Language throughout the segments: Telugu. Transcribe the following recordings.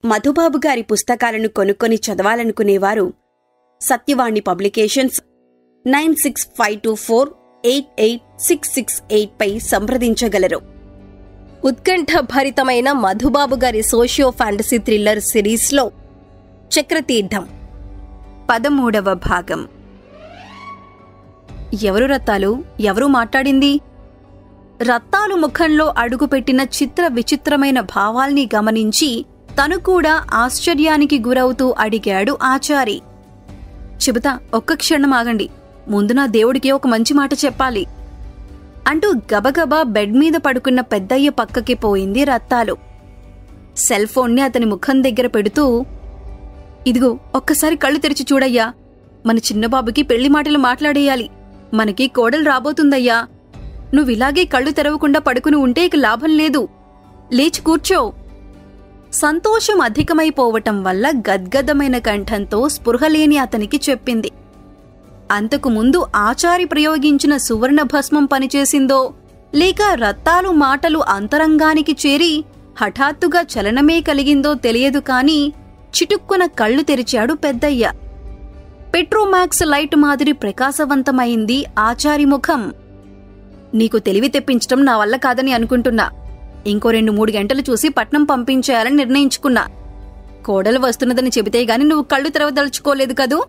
మధుబాబు గారి పుస్తకాలను కొనుక్కొని చదవాలనుకునేవారు సత్యవాణి పబ్లికేషన్స్ 9652488668 పై సంప్రదించగలరు. ఉత్కంఠభరితమైన మధుబాబు గారి సోషియో ఫ్యాంటసీ థ్రిల్లర్ సిరీస్లో చక్రతీర్థం 13వ భాగం. ఎవరు రత్తాలు? ఎవరు మాట్లాడింది? రత్తాలు ముఖంలో అడుగుపెట్టిన చిత్ర విచిత్రమైన భావాల్ని గమనించి తను కూడా ఆశ్చర్యానికి గురవుతూ అడిగాడు ఆచారి. చెబుతా, ఒక్క క్షణం ఆగండి. ముందు నా దేవుడికి ఒక మంచి మాట చెప్పాలి అంటూ గబగబా బెడ్ మీద పడుకున్న పెద్దయ్య పక్కకి పోయింది రత్తాలు. సెల్ ఫోన్ని అతని ముఖం దగ్గర పెడుతూ, ఇదిగో ఒక్కసారి కళ్ళు తెరిచి చూడయ్యా. మన చిన్నబాబుకి పెళ్లి మాటలు మాట్లాడేయాలి. మనకి కోడలు రాబోతుందయ్యా. నువ్విలాగే కళ్ళు తెరవకుండా పడుకుని ఉంటే ఇక లాభం లేదు. లేచి కూర్చో. సంతోషం అధికమైపోవటం వల్ల గద్గదమైన కంఠంతో స్పృహలేని అతనికి చెప్పింది. అంతకు ముందు ఆచారి ప్రయోగించిన సువర్ణ భస్మం పనిచేసిందో లేక రత్తాలు మాటలు అంతరంగానికి చేరి హఠాత్తుగా చలనమే కలిగిందో తెలియదు కాని చిటుక్కున కళ్ళు తెరిచాడు పెద్దయ్య. పెట్రోమాక్స్ లైట్ మాదిరి ప్రకాశవంతమైంది ఆచారి ముఖం. నీకు తెలివి తెప్పించటం నా వల్ల కాదని అనుకుంటున్నా. ఇంకో 2-3 గంటలు చూసి పట్నం పంపించేయాలని నిర్ణయించుకున్నా. కోడలు వస్తున్నదని చెబితే గాని నువ్వు కళ్ళు తెరవదలుచుకోలేదు కదూ?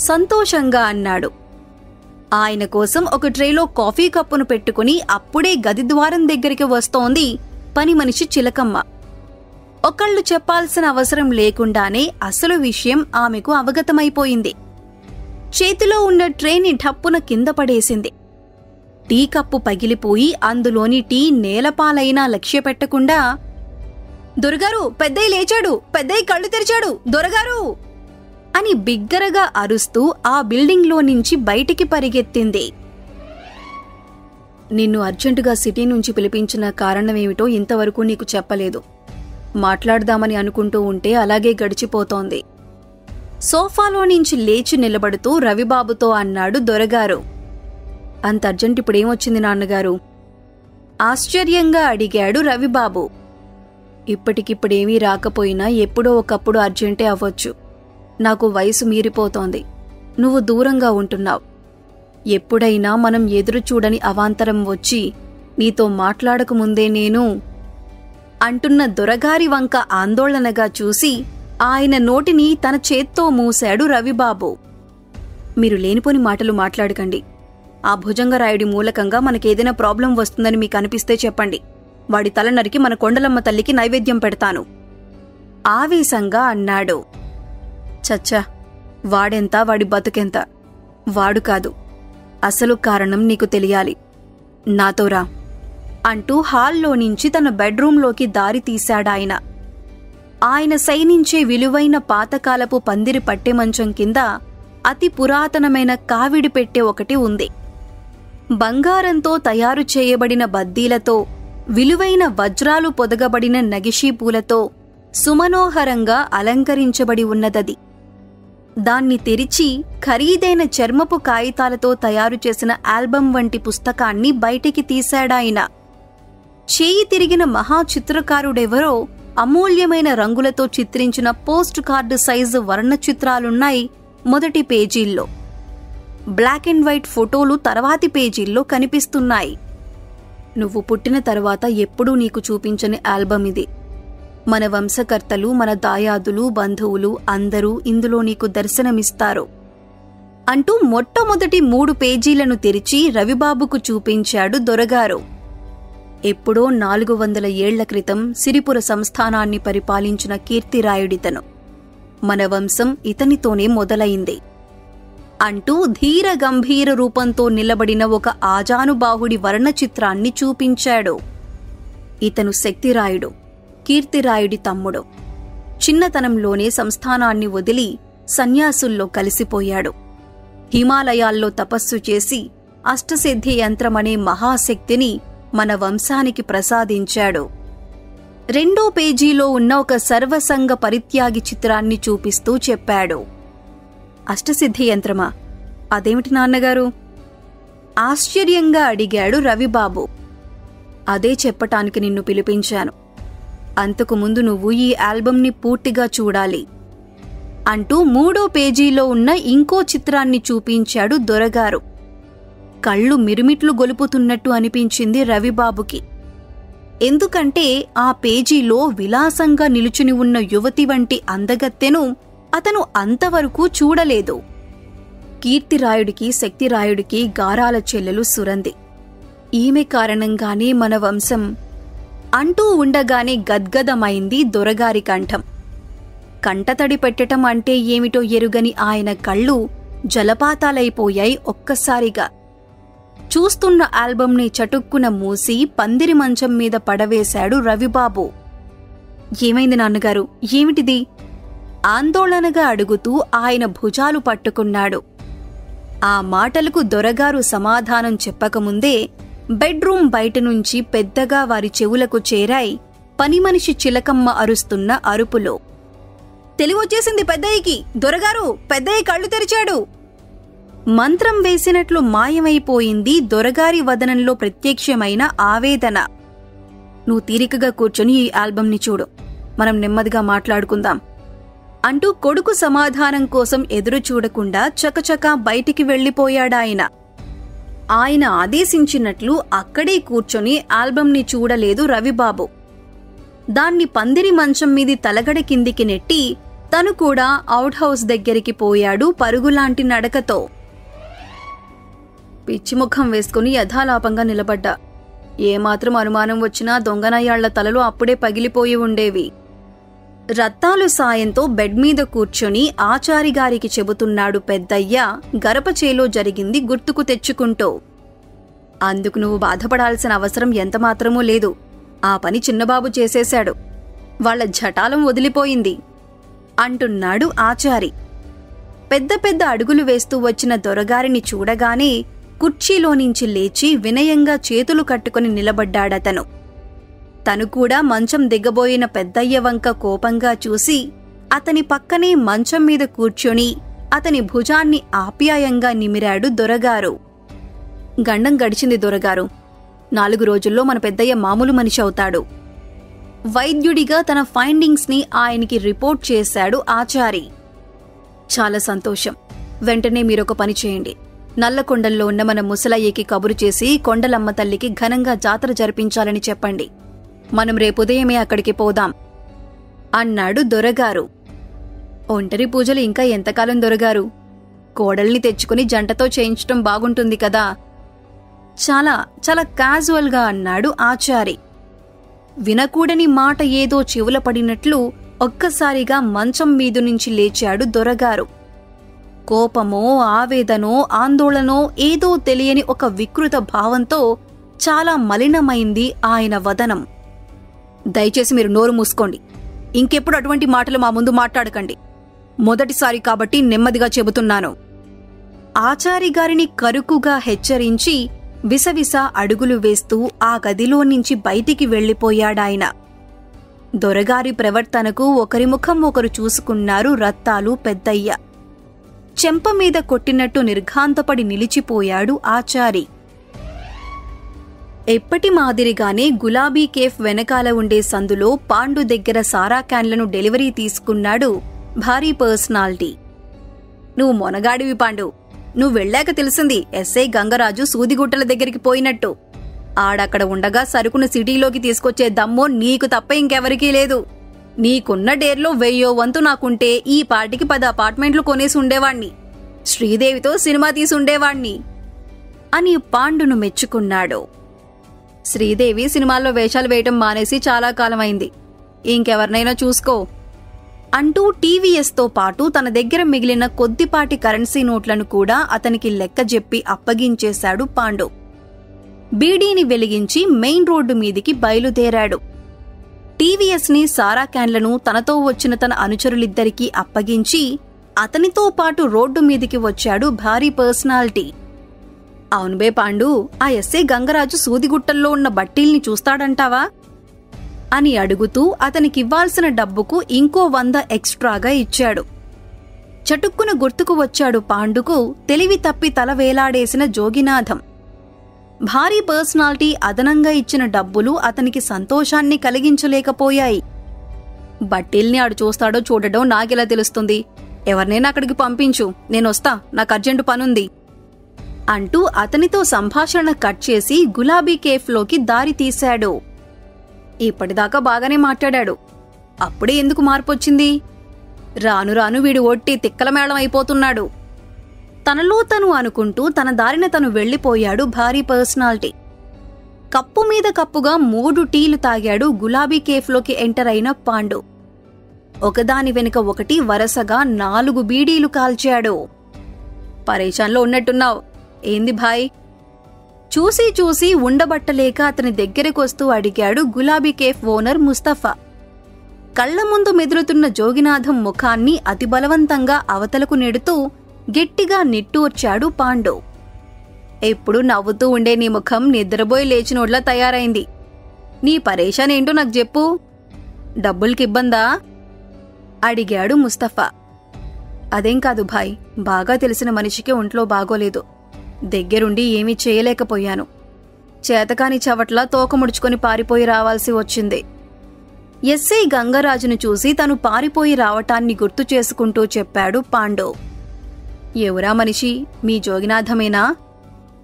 సంతోషంగా అన్నాడు. ఆయన కోసం ఒక ట్రేలో కాఫీ కప్పును పెట్టుకుని అప్పుడే గది ద్వారం దగ్గరికి వస్తోంది పని మనిషి చిలకమ్మ. ఒకళ్ళు చెప్పాల్సిన అవసరం లేకుండానే అసలు విషయం ఆమెకు అవగతమైపోయింది. చేతిలో ఉన్న ట్రేని ఢప్పున కింద పడేసింది. టీ కప్పు పగిలిపోయి అందులోని టీ నేలపాలైనా లక్ష్యపెట్టకుండా, దొరగారు, పెద్దయ్య లేచాడు, పెద్దయ్య కళ్ళు తెరిచాడు, దొరగారు అని బిగ్గరగా అరుస్తూ ఆ బిల్డింగ్లో నుంచి బయటికి పరిగెత్తింది. నిన్ను అర్జెంటుగా సిటీ నుంచి పిలిపించిన కారణమేమిటో ఇంతవరకు నీకు చెప్పలేదు. మాట్లాడదామని అనుకుంటూ ఉంటే అలాగే గడిచిపోతోంది. సోఫాలో నుంచి లేచి నిలబడుతూ రవిబాబుతో అన్నాడు దొరగారు. అంత అర్జెంట్ ఇప్పుడేమొచ్చింది నాన్నగారు? ఆశ్చర్యంగా అడిగాడు రవిబాబు. ఇప్పటికిప్పుడేమీ రాకపోయినా ఎప్పుడో ఒకప్పుడు అర్జెంటే అవ్వచ్చు. నాకు వయసు మీరిపోతోంది. నువ్వు దూరంగా ఉంటున్నావు. ఎప్పుడైనా మనం ఎదురు చూడని అవాంతరం వచ్చి నీతో మాట్లాడకముందే నేను అంటున్న దొరగారి వంక ఆందోళనగా చూసి ఆయన నోటిని తన చేత్తో మూశాడు రవిబాబు. మీరు లేనిపోని మాటలు మాట్లాడకండి. ఆ భుజంగరాయుడి మూలకంగా మనకేదైనా ప్రాబ్లం వస్తుందని మీకు అనిపిస్తే చెప్పండి. వాడి తల నరికి మన కొండలమ్మ తల్లికి నైవేద్యం పెడతాను ఆవేశంగా అన్నాడు. చచ్చా, వాడెంత, వాడి బతుకెంత? వాడు కాదు, అసలు కారణం నీకు తెలియాలి. నాతోరా అంటూ హాల్లో నుంచి తన బెడ్రూంలోకి దారి తీశాడాయన. ఆయన శయనించే విలువైన పాతకాలపు పందిరి పట్టెమంచం కింద అతి పురాతనమైన కావిడి పెట్టె ఒకటి ఉంది. బంగారంతో తయారు చేయబడిన బద్దీలతో, విలువైన వజ్రాలు పొదగబడిన నగిషీ పూలతో సుమనోహరంగా అలంకరించబడి ఉన్నదది. దాన్ని తెరిచి ఖరీదైన చర్మపు కాగితాలతో తయారు చేసిన ఆల్బం వంటి పుస్తకాన్ని బయటికి తీశాడాయన. చేయి తిరిగిన మహాచిత్రకారుడెవరో అమూల్యమైన రంగులతో చిత్రించిన పోస్ట్ కార్డు సైజు వర్ణచిత్రాలున్నాయి మొదటి పేజీల్లో. బ్లాక్ అండ్ వైట్ ఫోటోలు తర్వాతి పేజీల్లో కనిపిస్తున్నాయి. నువ్వు పుట్టిన తర్వాత ఎప్పుడూ నీకు చూపించని ఆల్బమ్ ఇది. మన వంశకర్తలు, మన దాయాదులు, బంధువులు అందరూ ఇందులో నీకు దర్శనమిస్తారు అంటూ మొట్టమొదటి 3 పేజీలను తెరిచి రవిబాబుకు చూపించాడు దొరగారు. ఎప్పుడో 400 ఏళ్ల క్రితం సిరిపుర సంస్థానాన్ని పరిపాలించిన కీర్తిరాయుడితను. మన వంశం ఇతనితోనే మొదలైంది అంటూ ధీర గంభీర రూపంతో నిలబడిన ఒక ఆజానుబాహుడి వర్ణచిత్రాన్ని చూపించాడు. ఇతను శక్తిరాయుడు, కీర్తిరాయుడి తమ్ముడు. చిన్నతనంలోనే సంస్థానాన్ని వదిలి సన్యాసుల్లో కలిసిపోయాడు. హిమాలయాల్లో తపస్సు చేసి అష్టసిద్ధి యంత్రమనే మహాశక్తిని మన వంశానికి ప్రసాదించాడు. 2వ పేజీలో ఉన్న ఒక సర్వసంగ పరిత్యాగి చిత్రాన్ని చూపిస్తూ చెప్పాడు. అష్టసిద్ధి యంత్రమా? అదేమిటి నాన్నగారు? ఆశ్చర్యంగా అడిగాడు రవిబాబు. అదే చెప్పటానికి నిన్ను పిలిపించాను. అంతకుముందు నువ్వు ఈ ఆల్బమ్ని పూర్తిగా చూడాలి అంటూ 3వ పేజీలో ఉన్న ఇంకో చిత్రాన్ని చూపించాడు దొరగారు. కళ్ళు మిరుమిట్లు గొలుపుతున్నట్టు అనిపించింది రవిబాబుకి. ఎందుకంటే ఆ పేజీలో విలాసంగా నిలుచుని ఉన్న యువతి వంటి అందగత్తెను అతను అంతవరకు చూడలేదు. కీర్తిరాయుడికి శక్తిరాయుడికి గారాల చెల్లెలు సురంది. ఈమె కారణంగానే మన వంశం అంటూ ఉండగానే గద్గదమైంది దొరగారి కంఠం. కంటతడి పెట్టటం అంటే ఏమిటో ఎరుగని ఆయన కళ్ళు జలపాతాలైపోయాయి ఒక్కసారిగా. చూస్తున్న ఆల్బమ్ని చటుక్కున మూసి పందిరి మంచం మీద పడవేశాడు రవిబాబు. ఏమైంది నాన్నగారు, ఏమిటిది? ఆందోళనగా అడుగుతూ ఆయన భుజాలు పట్టుకున్నాడు. ఆ మాటలకు దొరగారు సమాధానం చెప్పకముందే బెడ్రూమ్ బయట నుంచి పెద్దగా వారి చెవులకు చేరాయి పనిమనిషి చిలకమ్మ అరుస్తున్న అరుపులో. తెలివొచ్చేసింది పెద్దయ్యకి, దొరగారు పెద్దయ్య కళ్ళు తెరిచాడు. మంత్రం వేసినట్లు మాయమైపోయింది దొరగారి వదనంలో ప్రత్యక్షమైన ఆవేదన. నువ్వు తీరికగా కూర్చొని ఈ ఆల్బమ్ని చూడు, మనం నెమ్మదిగా మాట్లాడుకుందాం అంటూ కొడుకు సమాధానం కోసం ఎదురు చూడకుండా చకచకా బయటికి వెళ్లిపోయాడాయన. ఆయన ఆదేశించినట్లు అక్కడే కూర్చొని ఆల్బమ్ని చూడలేదు రవిబాబు. దాన్ని పందిరి మంచం మీది తలగడ కిందికి నెట్టి తను కూడా అవుట్ హౌస్ దగ్గరికి పోయాడు పరుగులాంటి నడకతో. పిచ్చిముఖం వేసుకుని యథాలాపంగా నిలబడ్డా. ఏమాత్రం అనుమానం వచ్చినా దొంగనయ్యాళ్ల తలలు అప్పుడే పగిలిపోయి ఉండేవి. రత్తాలు సాయంతో బెడ్ మీద కూర్చొని ఆచారిగారికి చెబుతున్నాడు పెద్దయ్య గరపచేలో జరిగింది గుర్తుకు తెచ్చుకుంటూ. అందుకు నువ్వు బాధపడాల్సిన అవసరం ఎంతమాత్రమూ లేదు. ఆ పని చిన్నబాబు చేసేశాడు, వాళ్ల ఝటాలం వదిలిపోయింది అంటున్నాడు ఆచారి. పెద్ద పెద్ద అడుగులు వేస్తూ వచ్చిన దొరగారిని చూడగానే కుర్చీలోనించి లేచి వినయంగా చేతులు కట్టుకుని నిలబడ్డాడతను. తను కూడా మంచం దిగబోయిన పెద్దయ్య వంక కోపంగా చూసి అతని పక్కనే మంచం మీద కూర్చొని అతని భుజాన్ని ఆప్యాయంగా నిమిరాడు దొరగారు. గండం గడిచింది దొరగారు. 4 రోజుల్లో మన పెద్దయ్య మామూలు మనిషి అవుతాడు. వైద్యుడిగా తన ఫైండింగ్స్ని ఆయనకి రిపోర్ట్ చేశాడు ఆచారి. చాలా సంతోషం. వెంటనే మీరొక పని చేయండి. నల్లకొండల్లో ఉన్న మన ముసలయ్యకి కబురు చేసి కొండలమ్మ తల్లికి ఘనంగా జాతర జరిపించాలని చెప్పండి. మనం రేపుదయమే అక్కడికి పోదాం అన్నాడు దొరగారు. ఒంటరి పూజలు ఇంకా ఎంతకాలం దొరగారు? కోడల్ని తెచ్చుకుని జంటతో చేయించటం బాగుంటుంది కదా చాలా చాలా క్యాజువల్గా అన్నాడు ఆచారి. వినకూడని మాట ఏదో చెవుల పడినట్లు ఒక్కసారిగా మంచం మీదు నుంచి లేచాడు దొరగారు. కోపమో ఆవేదనో ఆందోళనో ఏదో తెలియని ఒక వికృత భావంతో చాలా మలినమైంది ఆయన వదనం. దయచేసి మీరు నోరు మూసుకోండి. ఇంకెప్పుడు అటువంటి మాటలు మా ముందు మాట్లాడకండి. మొదటిసారి కాబట్టి నెమ్మదిగా చెబుతున్నాను. ఆచారిగారిని కరుకుగా హెచ్చరించి విసవిస అడుగులు వేస్తూ ఆ గదిలో నుంచి బయటికి వెళ్లిపోయాడాయన. దొరగారి ప్రవర్తనకు ఒకరి ముఖం ఒకరు చూసుకున్నారు రత్తాలు పెద్దయ్య. చెంప మీద కొట్టినట్టు నిర్ఘాంతపడి నిలిచిపోయాడు ఆచారి. ఎప్పటి మాదిరిగానే గులాబీ కేఫ్ వెనకాల ఉండే సందులో పాండు దగ్గర సారా క్యాన్లను డెలివరీ తీసుకున్నాడు భారీ పర్సనాలిటీ. నువ్వు మొనగాడివి పాండు. నువ్వు వెళ్ళాక తెలిసింది ఎస్ఐ గంగరాజు సూదిగుట్టల దగ్గరికి పోయినట్టు. ఆడక్కడ ఉండగా సరుకును సిటీలోకి తీసుకొచ్చే దమ్మో నీకు తప్ప ఇంకెవరికీ లేదు. నీకున్న డేర్లో 1000 వంతు నాకుంటే ఈ పాటికి 10 అపార్ట్మెంట్లు కొనేసి ఉండేవాణ్ణి. శ్రీదేవితో సినిమా తీసుండేవాణ్ణి అని పాండును మెచ్చుకున్నాడు. శ్రీదేవి సినిమాల్లో వేషాలు వేయటం మానేసి చాలా కాలమైంది. ఇంకెవరినైనా చూసుకో అంటూ టీవీఎస్తో పాటు తన దగ్గర మిగిలిన కొద్దిపాటి కరెన్సీ నోట్లను కూడా అతనికి లెక్క చెప్పి అప్పగించేశాడు పాండు. బీడీని వెలిగించి మెయిన్ రోడ్డు మీదికి బయలుదేరాడు. టీవీఎస్ని సారా క్యాన్లను తనతో వచ్చిన తన అనుచరులిద్దరికీ అప్పగించి అతనితో పాటు రోడ్డు మీదికి వచ్చాడు భారీ పర్సనాలిటీ. అవునుబే పాండు, ఆ ఎస్ఐ గంగరాజు సూదిగుట్టల్లో ఉన్న బట్టీల్ని చూస్తాడంటావా అని అడుగుతూ అతనికివ్వాల్సిన డబ్బుకు ఇంకో 100 ఎక్స్ట్రాగా ఇచ్చాడు. చటుక్కున గుర్తుకు వచ్చాడు పాండుకు తెలివి తప్పి తల వేలాడేసిన జోగినాథం. భారీ పర్సనాలిటీ అదనంగా ఇచ్చిన డబ్బులు అతనికి సంతోషాన్ని కలిగించలేకపోయాయి. బట్టీల్ని ఆడు చూస్తాడో చూడడో నాకెలా తెలుస్తుంది? ఎవరినైనా అక్కడికి పంపించు, నేనొస్తా, నాకు అర్జెంటు పనుంది అంటూ అతనితో సంభాషణ కట్ చేసి గులాబీ కేఫ్లోకి దారి తీశాడు. ఇప్పటిదాకా బాగానే మాట్లాడాడు, అప్పుడే ఎందుకు మార్పొచ్చింది? రాను రాను వీడు ఒట్టి తిక్కలమేళం అయిపోతున్నాడు. తనలో తను అనుకుంటూ తన దారిన తను వెళ్లిపోయాడు భారీ పర్సనాలిటీ. కప్పు మీద కప్పుగా 3 టీలు తాగాడు గులాబీ కేఫ్లోకి ఎంటర్ అయిన పాండు. ఒకదాని వెనుక ఒకటి వరసగా 4 బీడీలు కాల్చాడు. పరేషాన్లో ఉన్నట్టున్నావు, ఏంది భాయ్? చూసి చూసి ఉండబట్టలేక అతని దగ్గరకొస్తూ అడిగాడు గులాబీ కేఫ్ ఓనర్ ముస్తఫా. కళ్ల ముందు మెదులుతున్న జోగినాథం ముఖాన్ని అతి బలవంతంగా అవతలకు నెడుతూ గట్టిగా నిట్టూర్చాడు పాండు. ఎప్పుడు నవ్వుతూ ఉండే నీ ముఖం నిద్రపోయి లేచినోడ్లా తయారైంది. నీ పరేషాన్ ఏంటో నాకు చెప్పు. డబ్బులకిబ్బందా? అడిగాడు ముస్తఫా. అదేం కాదు భాయ్, బాగా తెలిసిన మనిషికి ఒంట్లో బాగోలేదు. దగ్గరుండి ఏమీ చేయలేకపోయాను. చేతకాని చవట్లా తోకముడుచుకొని పారిపోయి రావాల్సి వచ్చింది. ఎస్ఐ గంగరాజును చూసి తను పారిపోయి రావటాన్ని గుర్తు చేసుకుంటూ చెప్పాడు పాండు. ఎవరా మనిషి? మీ జోగినాథమేనా?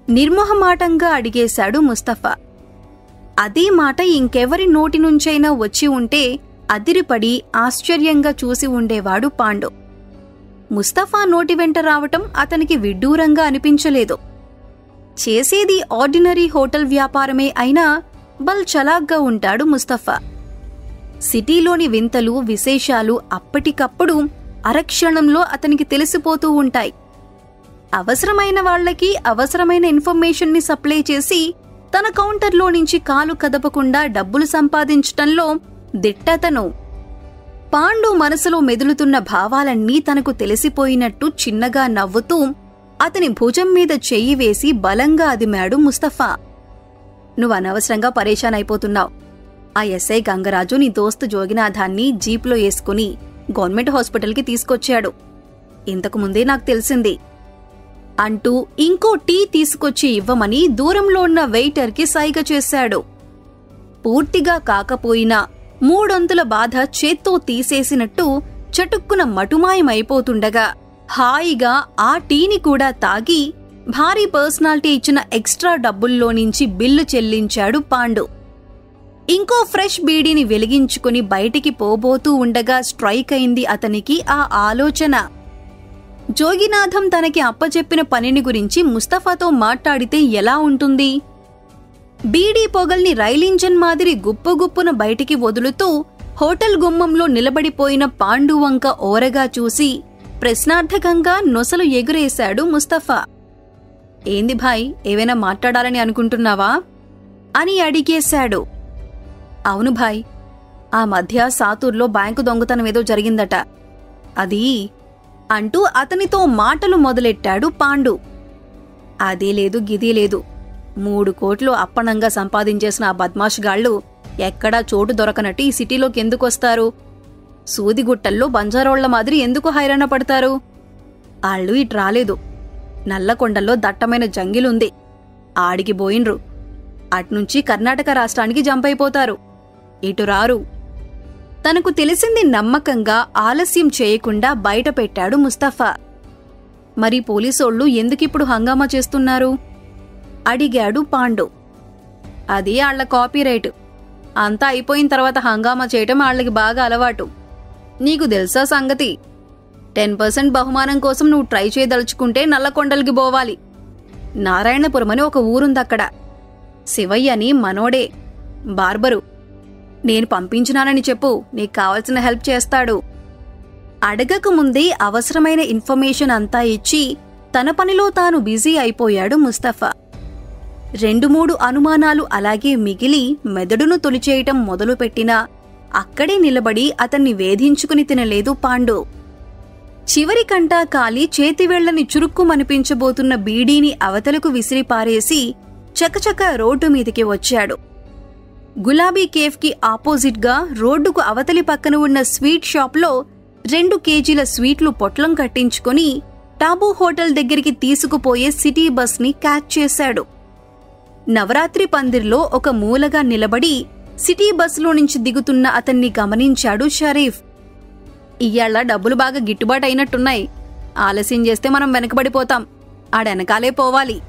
నిర్మోహమాటంగా అడిగేశాడు ముస్తఫా. అదే మాట ఇంకెవరి నోటి నుంచైనా వచ్చి ఉంటే అదిరిపడి ఆశ్చర్యంగా చూసి ఉండేవాడు పాండు. ముస్తఫా నోటి వెంట రావటం అతనికి విడ్డూరంగా అనిపించలేదు. చేసేది ఆర్డినరీ హోటల్ వ్యాపారమే అయినా బల్ చలాగ్గా ఉంటాడు ముస్తఫా. సిటీలోని వింతలు విశేషాలు అప్పటికప్పుడు అరక్షణంలో అతనికి తెలిసిపోతూ ఉంటాయి. అవసరమైన వాళ్లకి అవసరమైన ఇన్ఫర్మేషన్ని సప్లై చేసి తన కౌంటర్లో నుంచి కాలు కదపకుండా డబ్బులు సంపాదించటంలో దిట్టతను. పాండు మనసులో మెదులుతున్న భావాలన్నీ తనకు తెలిసిపోయినట్టు చిన్నగా నవ్వుతూ అతని భుజం మీద చెయ్యి వేసి బలంగా అదిమాడు ముస్తఫా. నువ్వనవసరంగా పరేషాన్ అయిపోతున్నావు. ఆ ఎస్ఐ గంగరాజు నీ దోస్తు జోగినాథాన్ని జీప్లో వేసుకుని గవర్నమెంట్ హాస్పిటల్కి తీసుకొచ్చాడు. ఇంతకుముందే నాకు తెలిసింది అంటూ ఇంకో టీ తీసుకొచ్చి ఇవ్వమని దూరంలో ఉన్న వెయిటర్కి సైగ చేశాడు. పూర్తిగా కాకపోయినా 3 బాధ చేత్తో తీసేసినట్టు చటుక్కున మటుమాయమైపోతుండగా హాయిగా ఆ టీని కూడా తాగి భారీ పర్సనాలిటీ ఇచ్చిన ఎక్స్ట్రా డబ్బుల్లో నుంచి బిల్లు చెల్లించాడు పాండు. ఇంకో ఫ్రెష్ బీడీని వెలిగించుకుని బయటికి పోబోతూ ఉండగా స్ట్రైక్ అయింది అతనికి ఆ ఆలోచన. జోగినాథం తనకి అప్పచెప్పిన పనిని గురించి ముస్తఫాతో మాట్లాడితే ఎలా ఉంటుంది? బీడీ పొగల్ని రైలింజన్ మాదిరి గుప్పుగుప్పున బయటికి వదులుతూ హోటల్ గుమ్మంలో నిలబడిపోయిన పాండు వంక ఓరగా చూసి ప్రశ్నార్థకంగా నొసలు ఎగురేశాడు ముస్తఫా. ఏంది భాయ్, ఏవైనా మాట్లాడాలని అనుకుంటున్నావా అని అడిగేశాడు. అవును భాయ్, ఆ మధ్య సాతూర్లో బ్యాంకు దొంగతనమేదో జరిగిందట. అది అంటూ అతనితో మాటలు మొదలెట్టాడు పాండు. అదే లేదు గిది లేదు, 3 కోట్లు అప్పనంగా సంపాదించేసిన ఆ బద్మాష్గాళ్లు ఎక్కడా చోటు దొరకనట్టు ఈ సిటీలోకి ఎందుకొస్తారు? సూదిగుట్టల్లో బంజారోళ్ల మాదిరి ఎందుకు హైరాణ పడతారు? ఆళ్ళు ఇటు రాలేదు. నల్లకొండల్లో దట్టమైన జంగిలుంది, ఆడికి బోయిన్రు. అట్నుంచి కర్ణాటక రాష్ట్రానికి జంపైపోతారు, ఇటు రారు. తనకు తెలిసింది నమ్మకంగా ఆలస్యం చేయకుండా బయట పెట్టాడు ముస్తఫా. మరి పోలీసోళ్లు ఎందుకిప్పుడు హంగామా చేస్తున్నారు అడిగాడు పాండు. అది ఆళ్ల కాపీరైట్. అంతా అయిపోయిన తర్వాత హంగామా చేయటం ఆళ్లకి బాగా అలవాటు. నీకు తెలుసా సంగతి? 10% బహుమానం కోసం నువ్వు ట్రై చేయదలుచుకుంటే నల్లకొండలకి పోవాలి. నారాయణపురం అని ఒక ఊరుందక్కడ. శివయ్యని మనోడే, బార్బరు. నేను పంపించినానని చెప్పు, నీకు కావలసిన హెల్ప్ చేస్తాడు. అడగకముందే అవసరమైన ఇన్ఫర్మేషన్ అంతా ఇచ్చి తన పనిలో తాను బిజీ అయిపోయాడు ముస్తఫా. 2-3 అనుమానాలు అలాగే మిగిలి మెదడును తొలిచేయటం మొదలుపెట్టినా అక్కడే నిలబడి అతన్ని వేధించుకుని తినలేదు పాండు. చివరికంటా కాలి చేతివేళ్లని చురుక్కుమనిపించబోతున్న బీడీని అవతలకు విసిరిపారేసి చకచక రోడ్డు మీదికి వచ్చాడు. గులాబీ కేఫ్కి ఆపోజిట్గా రోడ్డుకు అవతలి పక్కన ఉన్న స్వీట్ షాప్లో 2 కేజీల స్వీట్లు పొట్లం కట్టించుకుని టాబూ హోటల్ దగ్గరికి తీసుకుపోయే సిటీ బస్ని క్యాచ్ చేశాడు. నవరాత్రి పందిర్లో ఒక మూలగా నిలబడి సిటీ బస్సులో నుంచి దిగుతున్న అతన్ని గమనించాడు షరీఫ్. ఇయ్యాళ్ళ డబ్బులు బాగా గిట్టుబాటు అయినట్టున్నాయి. ఆలస్యం చేస్తే మనం వెనకబడిపోతాం. ఆడెనకాలే పోవాలి